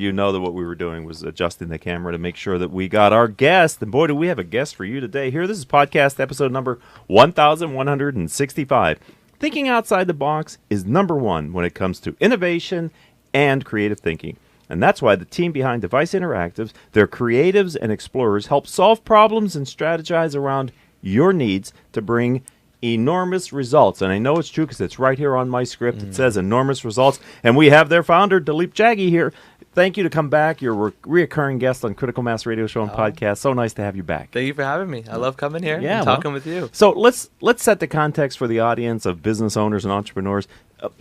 you know that what we were doing was adjusting the camera to make sure that we got our guest. And boy, do we have a guest for you today. Here, this is podcast episode number 1165. Thinking outside the box is number one when it comes to innovation and creative thinking. And that's why the team behind Devise Interactive, their creatives and explorers, help solve problems and strategize around your needs to bring enormous results. And I know it's true because it's right here on my script. It says enormous results. And we have their founder, Dalip Jaggi, here. Thank you to come back. You're a reoccurring guest on Critical Mass Radio Show and Podcast. So nice to have you back. Thank you for having me. I love coming here and talking with you. So let's set the context for the audience of business owners and entrepreneurs.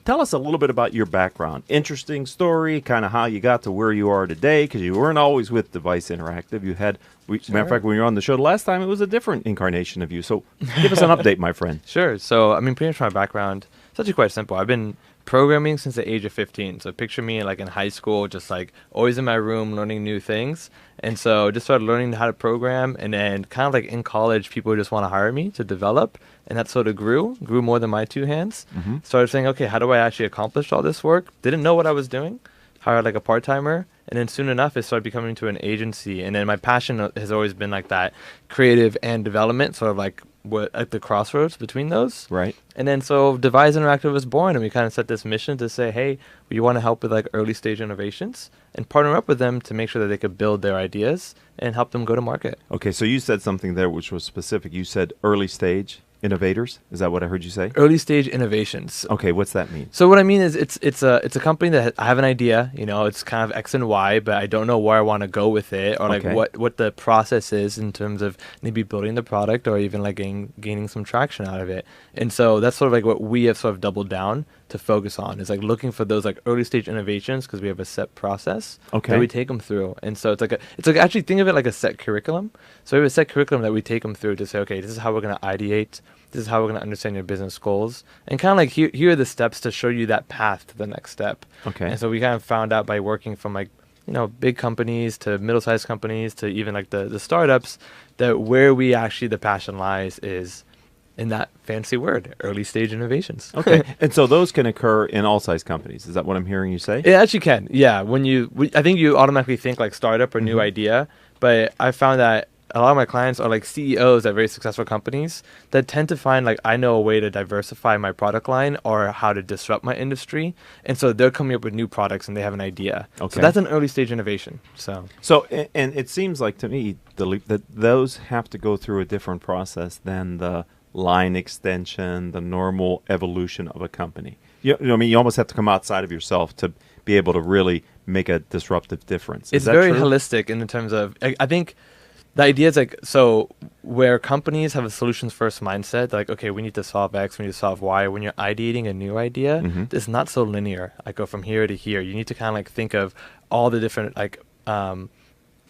Tell us a little bit about your background. Interesting story, kind of how you got to where you are today, because you weren't always with Devise Interactive. You had, matter of fact, when you were on the show the last time, it was a different incarnation of you. So give us an update, my friend. Sure. So, I mean, pretty much my background, it's actually quite simple. I've been programming since the age of 15. So picture me like in high school, just like always in my room learning new things. And so just started learning how to program, and then kind of like in college, people just want to hire me to develop. And that sort of grew more than my two hands. Started saying, okay, how do I actually accomplish all this work? Didn't know what I was doing. Hired like a part-timer. And then soon enough, it started becoming to an agency. And then my passion has always been like that creative and development, sort of like what at the crossroads between those. Right. And then so Devise Interactive was born, and we kind of set this mission to say, hey, we want to help with like early stage innovations and partner up with them to make sure that they could build their ideas and help them go to market. Okay, so you said something there which was specific. You said early stage innovators. Is that what I heard you say? Early stage innovations. Okay, what's that mean? So what I mean is it's a company that I have an idea, it's kind of X and Y, but I don't know where I want to go with it, or like what the process is in terms of maybe building the product or even like gaining some traction out of it. And so that's sort of like what we have sort of doubled down to focus on, is like looking for those like early stage innovations, because we have a set process that we take them through. And so it's like actually think of it like a set curriculum. So we have a set curriculum that we take them through to say, okay, this is how we're going to ideate. This is how we're going to understand your business goals, and kind of like here are the steps to show you that path to the next step. Okay. And so we kind of found out by working from like, big companies to middle-sized companies to even like the startups, that where we actually, the passion lies is in that fancy word, early stage innovations. Okay. And so those can occur in all size companies. Is that what I'm hearing you say? It actually can. Yeah. I think you automatically think like startup or new idea, but I found that a lot of my clients are like CEOs at very successful companies that tend to find like, I know a way to diversify my product line or how to disrupt my industry. And so they're coming up with new products and they have an idea. Okay. So that's an early stage innovation. So and it seems like to me, that those have to go through a different process than the line extension, the normal evolution of a company. You almost have to come outside of yourself to be able to really make a disruptive difference. It's very holistic in the terms of, I think, the idea is like, so where companies have a solutions first mindset, like, okay, we need to solve X, we need to solve Y. When you're ideating a new idea, it's not so linear. I go from here to here. You need to kind of like think of all the different like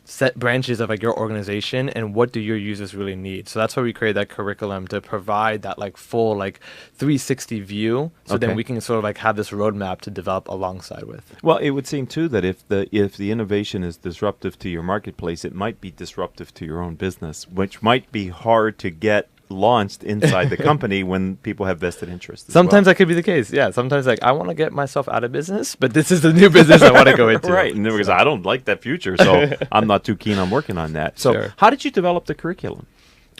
set branches of like your organization and what do your users really need. So that's why we create that curriculum, to provide that like full like 360 view, so then we can sort of like have this roadmap to develop alongside with. Well, it would seem too that if the innovation is disruptive to your marketplace, it might be disruptive to your own business, which might be hard to get launched inside the company when people have vested interests. Sometimes that could be the case. Yeah. Sometimes like, I want to get myself out of business, but this is the new business I want to go into. Right. And then because I don't like that future, so I'm not too keen on working on that. So how did you develop the curriculum?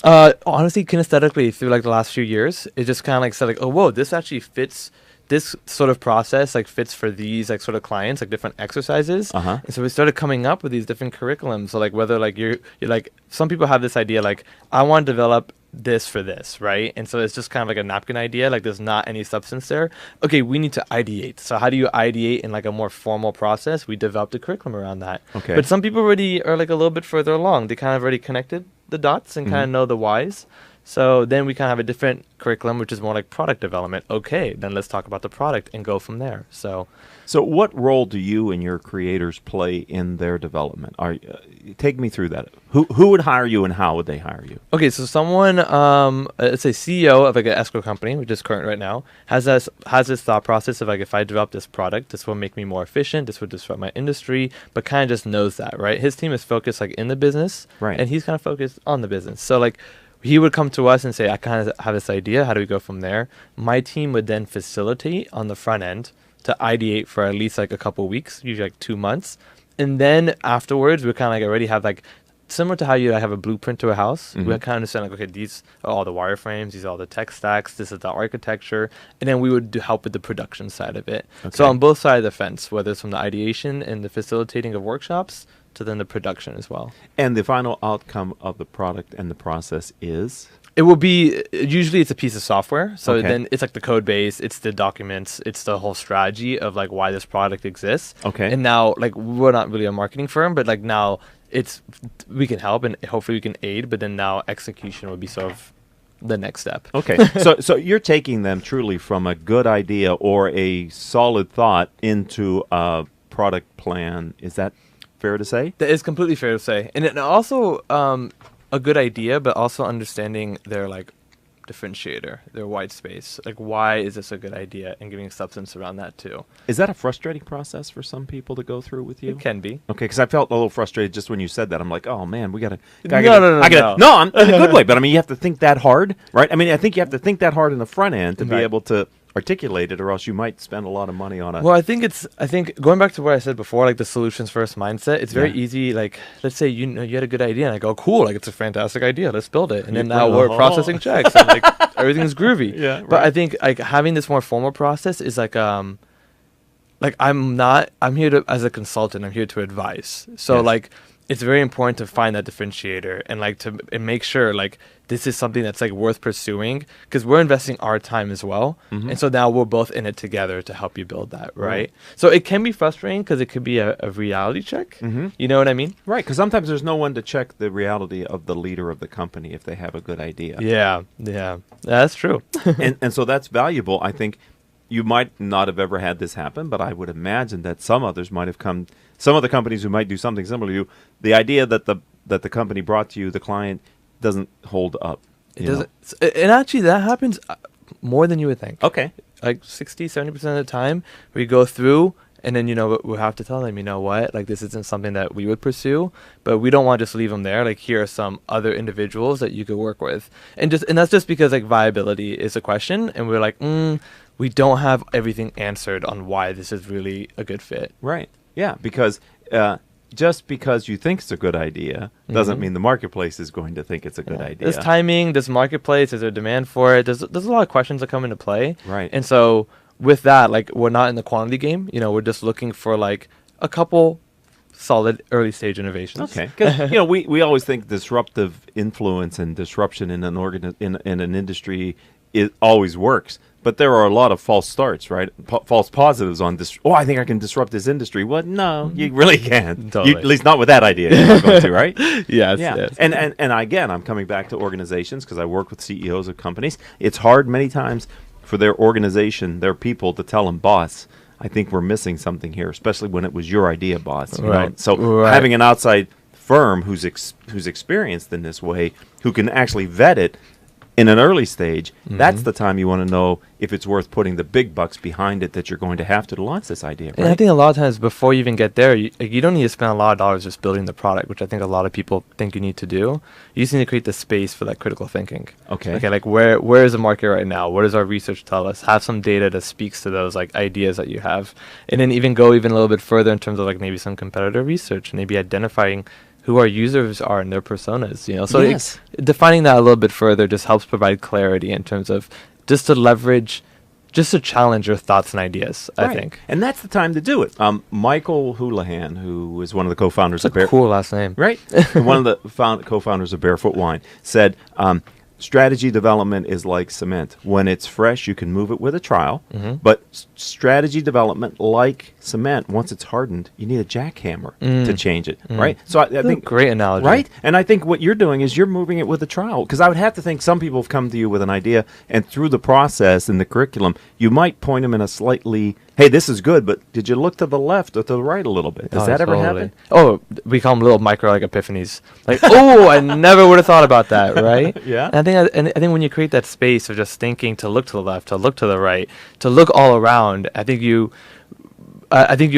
Honestly, kinesthetically, through like the last few years, it just kind of like said like, oh, whoa, this actually fits. This sort of process like fits for these like sort of clients, like different exercises. And so we started coming up with these different curriculums. So like whether like you're like, some people have this idea like, I want to develop this for this, right? And so it's just kind of like a napkin idea, like there's not any substance there. Okay, we need to ideate. So how do you ideate in like a more formal process? We developed a curriculum around that. Okay. But some people already are like a little bit further along. They kind of already connected the dots and kind of know the whys. So then we kind of have a different curriculum, which is more like product development. Okay, then let's talk about the product and go from there. So what role do you and your creators play in their development? Take me through that. Who would hire you and how would they hire you? Okay, so someone, let's say CEO of like an escrow company, which is current right now, has this thought process of like, if I develop this product, this will make me more efficient, this would disrupt my industry, but kind of just knows that, right? His team is focused like in the business, right, and he's kind of focused on the business. So like, he would come to us and say, I kind of have this idea. How do we go from there? My team would then facilitate on the front end to ideate for at least like a couple weeks, usually like 2 months. And then afterwards, we kind of like already have like, similar to how you have a blueprint to a house, we kind of understand like, okay, these are all the wireframes, these are all the tech stacks, this is the architecture, and then we would help with the production side of it. Okay. So on both sides of the fence, whether it's from the ideation and the facilitating of workshops to then the production as well. And the final outcome of the product and the process is? It will be, usually it's a piece of software. So then it's like the code base, it's the documents, it's the whole strategy of like why this product exists. Okay. And now like we're not really a marketing firm, but like now we can help and hopefully we can aid, but then now execution would be sort of the next step. Okay. So you're taking them truly from a good idea or a solid thought into a product plan. Is that fair to say? That is completely fair to say. And it also a good idea, but also understanding their like differentiator, their white space. Like, why is this a good idea, and giving substance around that too. Is that a frustrating process for some people to go through with you? It can be. Okay, because I felt a little frustrated just when you said that. I'm like, oh man, we gotta. No, I'm in a good way, but I mean, you have to think that hard, right? I mean, I think you have to think that hard in the front end to be able to articulate it, or else you might spend a lot of money on it. Well, I think going back to what I said before, like the solutions first mindset, it's very easy. Like, let's say you had a good idea and I go, cool, like it's a fantastic idea, let's build it. And then now we're processing checks and like everything is groovy. Yeah. Right. But I think like having this more formal process is like I'm here as a consultant, I'm here to advise. So like it's very important to find that differentiator and like and make sure like this is something that's like worth pursuing, because we're investing our time as well. And so now we're both in it together to help you build that, right? So it can be frustrating because it could be a reality check. You know what I mean? Right, because sometimes there's no one to check the reality of the leader of the company if they have a good idea. Yeah, that's true. and so that's valuable. I think you might not have ever had this happen, but I would imagine that some others might have come, some other companies who might do something similar to you, the idea that the company brought to you, the client, doesn't hold up. It doesn't. And actually, that happens more than you would think. Okay. Like 60-70% of the time, we go through, and then, we have to tell them, you know what, like this isn't something that we would pursue, but we don't want to just leave them there. Like, here are some other individuals that you could work with. And that's just because like viability is a question, and we're like, we don't have everything answered on why this is really a good fit. Right. Yeah, because just because you think it's a good idea doesn't mean the marketplace is going to think it's a good idea. There's timing, there's marketplace, there's a demand for it. There's a lot of questions that come into play. Right. And so with that, like, we're not in the quantity game. We're just looking for like a couple solid early stage innovations. Okay. Because we always think disruptive influence and disruption in an an industry always works. But there are a lot of false starts, right? False positives on this. Oh, I think I can disrupt this industry. Well, no, you really can't. Totally. At least not with that idea you're not going to, right? Yes. And again, I'm coming back to organizations because I work with CEOs of companies. It's hard many times for their organization, their people, to tell them, boss, I think we're missing something here, especially when it was your idea, boss. You know? So having an outside firm who's experienced in this way, who can actually vet it in an early stage, that's the time you want to know if it's worth putting the big bucks behind it that you're going to have to launch this idea. Right? And I think a lot of times before you even get there, you don't need to spend a lot of dollars just building the product, which I think a lot of people think you need to do. You just need to create the space for that critical thinking. Okay, like where is the market right now? What does our research tell us? Have some data that speaks to those like ideas that you have. And then go a little bit further in terms of like maybe some competitor research, maybe identifying who our users are and their personas, So defining that a little bit further just helps provide clarity in terms of just to challenge your thoughts and ideas, I think. And that's the time to do it. Michael Houlihan, who is one of the co-founders of Barefoot. Cool last name. Right. One of the co-founders of Barefoot Wine said, strategy development is like cement. When it's fresh, you can move it with a trowel. But strategy development, like cement, once it's hardened, you need a jackhammer to change it, right? So I think great analogy, right? And I think what you're doing is you're moving it with a trowel, because I would have to think some people have come to you with an idea, and through the process in the curriculum, you might point them in a slightly, hey, this is good, but did you look to the left or to the right a little bit? Does that ever happen? Oh, we call them little micro like epiphanies. Like, oh, I never would have thought about that, right? Yeah. And I think when you create that space of just thinking to look to the left, to look to the right, to look all around, I think you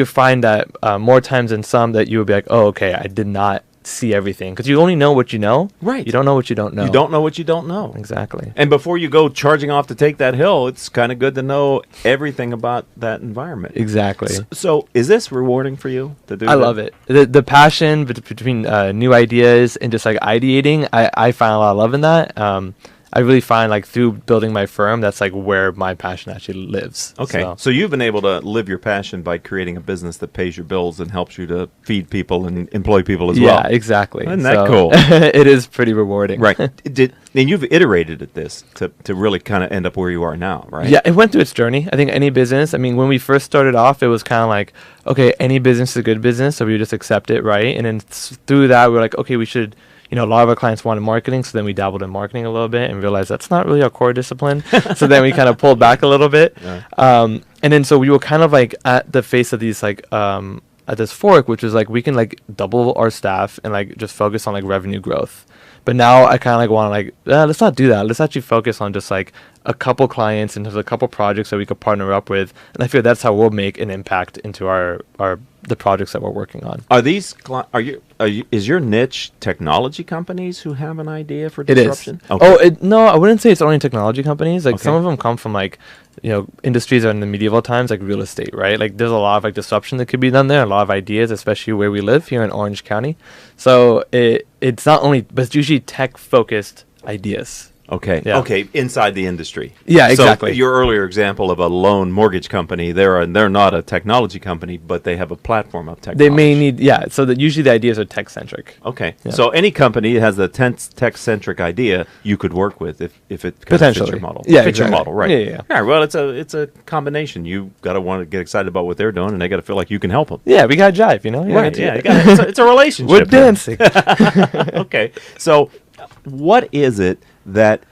find that more times than some that you would be like, oh, okay, I did not see everything, because you only know what you know. Right. You don't know what you don't know. You don't know what you don't know. Exactly. And before you go charging off to take that hill, it's kind of good to know everything about that environment. Exactly. So is this rewarding for you to do I love it. The passion between new ideas and just like ideating, I find a lot of love in that. I really find like through building my firm, that's like where my passion actually lives. Okay. So you've been able to live your passion by creating a business that pays your bills and helps you to feed people and employ people as well. Yeah, exactly. Isn't that cool? It is pretty rewarding. Right. And you've iterated at this to really kind of end up where you are now, right? Yeah, it went through its journey. I think any business, I mean, when we first started off, it was kind of like, okay, any business is a good business, so we just accept it, right? And then through that, we're like, okay, we should, a lot of our clients wanted marketing, so then we dabbled in marketing a little bit and realized that's not really our core discipline. So then we kind of pulled back a little bit. Yeah. And then so we were kind of like at the face of these like at this fork, which was like we can like double our staff and like just focus on like revenue growth. But now I kind of like want to like, let's not do that. Let's actually focus on just like a couple clients and there's a couple projects that we could partner up with. And I feel that's how we'll make an impact into the projects that we're working on. Are these is your niche technology companies who have an idea for disruption? It is. Okay. No, I wouldn't say it's only technology companies. Like some of them come from like, industries that are in the medieval times, like real estate, right? Like there's a lot of like disruption that could be done there, a lot of ideas, especially where we live here in Orange County. So it's not only, but it's usually tech focused ideas. Okay. Yeah. Okay. Inside the industry. Yeah, exactly. So your earlier example of a loan mortgage company, they're not a technology company, but they have a platform of technology. They may need, so that usually the ideas are tech centric. Okay. Yeah. So any company that has a tech centric idea, you could work with if it kind of fits your model. Yeah, fits exactly. your model, right? Yeah. All right. Well, it's a combination. You got to want to get excited about what they're doing, and they got to feel like you can help them. Yeah, we got to jive. Right. Yeah. It's a relationship. We're dancing. Okay. So, what is it that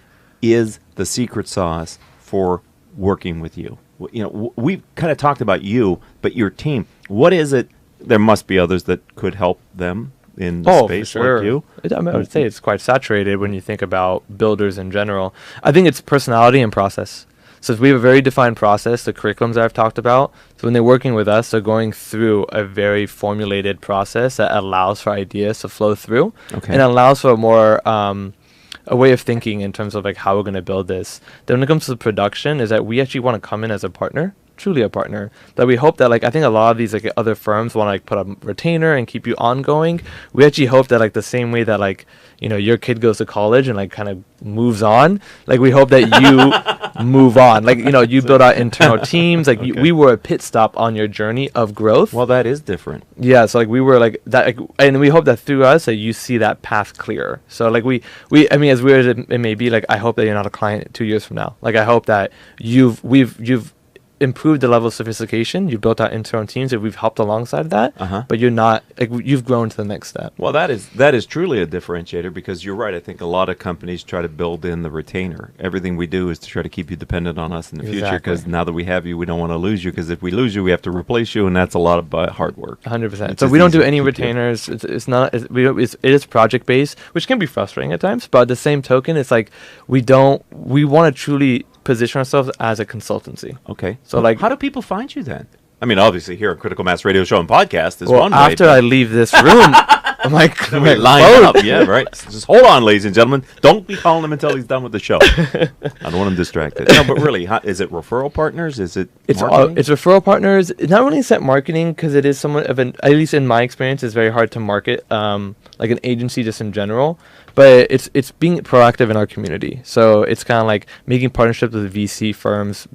is the secret sauce for working with you? We've kind of talked about you, but your team, what is it? There must be others that could help them in the space for sure. like you. I would say it's quite saturated when you think about builders in general. I think it's personality and process. So we have a very defined process, the curriculums that I've talked about. So when they're working with us, they're going through a very formulated process that allows for ideas to flow through. Okay. And allows for more a way of thinking in terms of like how we're going to build this. Then when it comes to the production, is that we actually want to come in as a partner, truly a partner, that we hope that like, I think a lot of these like other firms want to like put a retainer and keep you ongoing. We actually hope that like the same way that like, your kid goes to college and like kind of moves on, like we hope that you move on, like, you build out internal teams, like we were a pit stop on your journey of growth. Well, that is different. Yeah. So like we were like that, like, and we hope that through us that you see that path clear. So like I mean, as weird as it may be, like I hope that you're not a client 2 years from now. Like I hope that you've improved the level of sophistication, you built out internal teams that we've helped alongside that, but you're not, like, you've grown to the next step. Well, that is truly a differentiator, because you're right. I think a lot of companies try to build in the retainer. Everything we do is to try to keep you dependent on us in the future, because now that we have you, we don't want to lose you, because if we lose you, we have to replace you, and that's a lot of hard work. 100%. So we don't do any retainers. It is project based, which can be frustrating at times, but at the same token, it's like we want to truly position ourselves as a consultancy. Okay. So like, how do people find you then? I mean, obviously here at Critical Mass Radio Show and Podcast is one way. After I leave this room, I'm like, line up. Yeah, right. Just hold on, ladies and gentlemen. Don't be calling him until he's done with the show. I don't want him distracted. No, but really, is it referral partners? Is it marketing? It's referral partners. It's not really set marketing, because it is somewhat of at least in my experience, it's very hard to market like an agency just in general. But it's being proactive in our community. So it's kind of like making partnerships with VC firms.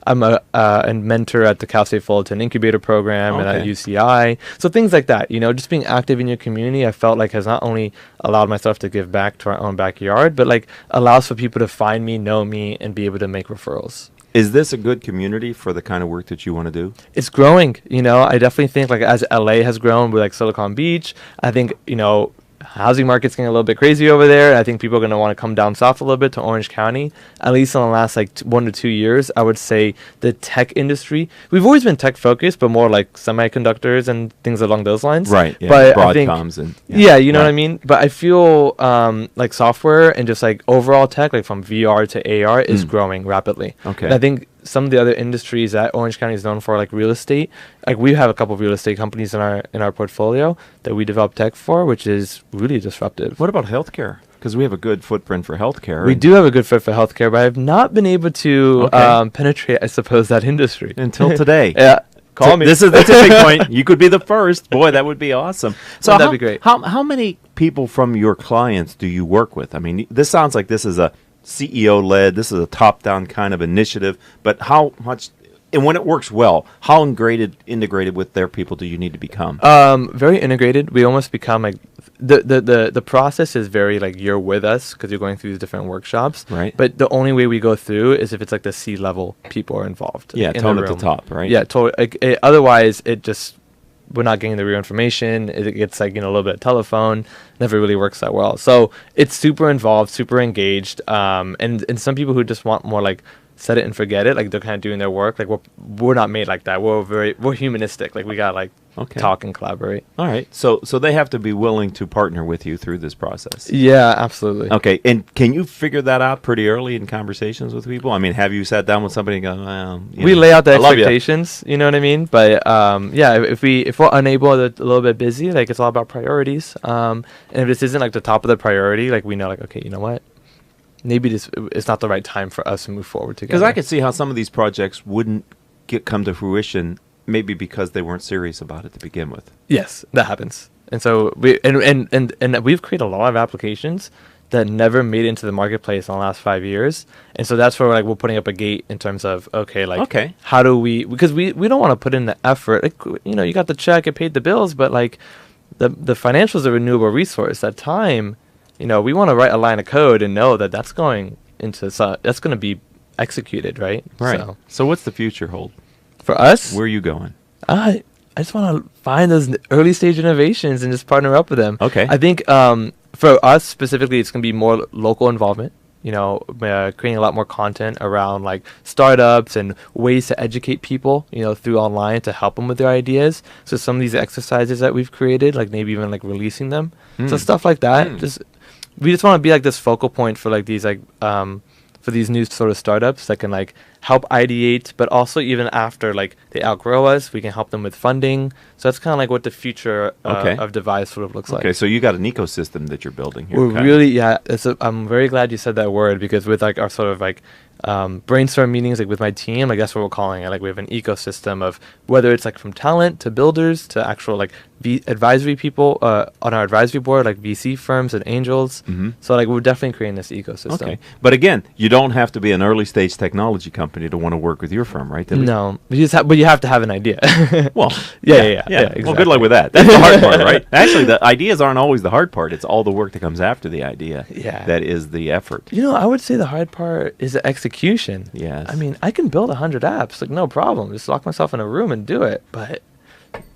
I'm a mentor at the Cal State Fullerton Incubator Program and at UCI. So things like that. Just being active in your community, I felt like has not only allowed myself to give back to our own backyard, but like allows for people to find me, know me, and be able to make referrals. Is this a good community for the kind of work that you want to do? It's growing. I definitely think like as LA has grown with like Silicon Beach, I think, housing market's getting a little bit crazy over there. I think people are going to want to come down south a little bit to Orange County. At least in the last 1 to 2 years, I would say the tech industry, we've always been tech focused, but more like semiconductors and things along those lines. Right. Yeah. But Broadcoms you know what I mean? But I feel like software and just like overall tech, like from VR to AR is growing rapidly. Okay. And I think some of the other industries that Orange County is known for, like real estate, like we have a couple of real estate companies in our portfolio that we develop tech for, which is really disruptive. What about healthcare? Because we have a good footprint for healthcare. We do have a good fit for healthcare, but I've not been able to penetrate, I suppose, that industry until today. Yeah. Call me. That's a big point. You could be the first. Boy, that would be awesome. So that'd be great. How many people from your clients do you work with? I mean, this sounds like this is a CEO-led, this is a top-down kind of initiative, but how much, and when it works well, how integrated with their people do you need to become? Very integrated. We almost become like, the process is very like you're with us because you're going through these different workshops. Right. But the only way we go through is if it's like the C-level people are involved. Yeah, tone at the top, right? Yeah, totally. Like, otherwise, we're not getting the real information. It gets like, a little bit of telephone. Never really works that well. So it's super involved, super engaged. And some people who just want more like set it and forget it, like they're kind of doing their work. Like we're not made like that. We're humanistic. Like we got like talk and collaborate. All right. So they have to be willing to partner with you through this process. Yeah, absolutely. Okay. And can you figure that out pretty early in conversations with people? I mean, have you sat down with somebody and gone, well, we lay out the expectations, you know what I mean? But yeah, if we're unable, a little bit busy, like it's all about priorities. And if this isn't like the top of the priority, like we know, like, okay, you know what? Maybe it's not the right time for us to move forward together. Because I could see how some of these projects wouldn't come to fruition, maybe because they weren't serious about it to begin with. Yes, that happens. And so we've created a lot of applications that never made it into the marketplace in the last 5 years. And so that's where we're putting up a gate in terms of, how do we, because we don't want to put in the effort. Like, you got the check, it paid the bills, but like the financials are a renewable resource. That time, we want to write a line of code and know that that's going to be executed, right? Right. So what's the future hold for us? Where are you going? I just want to find those early stage innovations and just partner up with them. Okay. I think for us specifically, it's going to be more local involvement. Creating a lot more content around like startups and ways to educate people, through online to help them with their ideas. So some of these exercises that we've created, like maybe even like releasing them. So stuff like that. We just want to be like this focal point for like these like for these new sort of startups that can like help ideate, but also even after like they outgrow us, we can help them with funding. So that's kind of like what the future of Devise sort of looks like. Okay, so you got an ecosystem that you're building here. We're really, I'm very glad you said that word, because with like our sort of like brainstorm meetings, like with my team, like that's what we're calling it. Like we have an ecosystem of whether it's like from talent to builders to actual like advisory people on our advisory board, like VC firms and angels. Mm-hmm. So like we're definitely creating this ecosystem. Okay, but again, you don't have to be an early stage technology company to want to work with your firm, right? No, but you have to have an idea. Well, yeah, exactly. Well, good luck with that. That's the hard part, right? Actually, the ideas aren't always the hard part. It's all the work that comes after the idea. Yeah, that is the effort. I would say the hard part is the execution. Yes. I mean, I can build 100 apps, like no problem. Just lock myself in a room and do it. But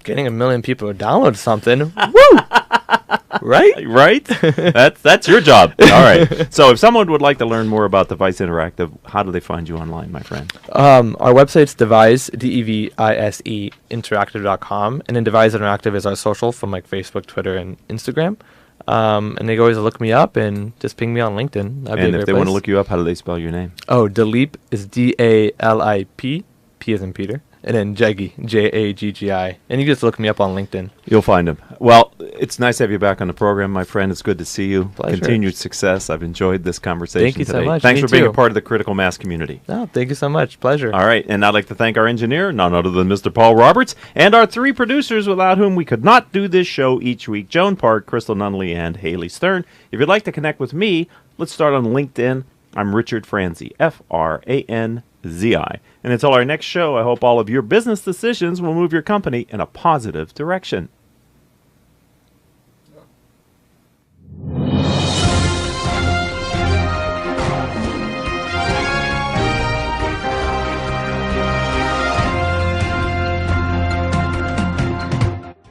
getting 1 million people to download something, woo! Right? That's your job. All right. So if someone would like to learn more about Devise Interactive, how do they find you online, my friend? Our website's Devise, Devise, interactive.com. And then Devise Interactive is our social from like Facebook, Twitter, and Instagram. And they can always look me up and just ping me on LinkedIn. And if they want to look you up, how do they spell your name? Oh, Dalip is Dalip, P as in Peter. And then Jaggi, Jaggi. And you just look me up on LinkedIn. You'll find him. Well, it's nice to have you back on the program, my friend. It's good to see you. Pleasure. Continued success. I've enjoyed this conversation today. Thank you so much. Thanks for being a part of the critical mass community. No, thank you so much. Pleasure. All right. And I'd like to thank our engineer, none other than Mr. Paul Roberts, and our 3 producers without whom we could not do this show each week, Joan Park, Crystal Nunley, and Haley Stern. If you'd like to connect with me, let's start on LinkedIn. I'm Richard Franzi, Franzi. And until our next show, I hope all of your business decisions will move your company in a positive direction.